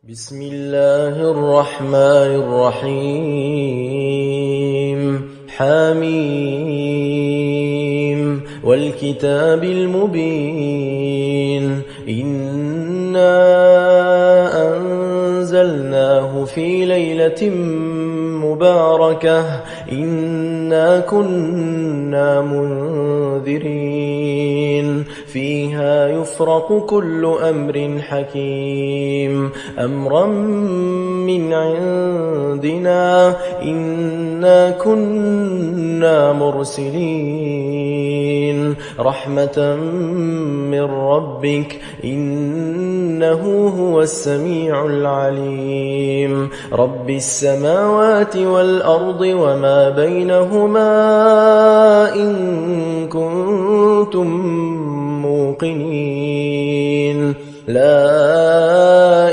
بسم الله الرحمن الرحيم حميم والكتاب المبين إنا أنزلناه في ليلة مباركة إنا كنا منذرين فيها يفرق كل أمر حكيم أمرا من عندنا إنا كنا مرسلين رحمة من ربك إنه هو السميع العليم رب السماوات والأرض وما بينهما إن كنتم موقنين لا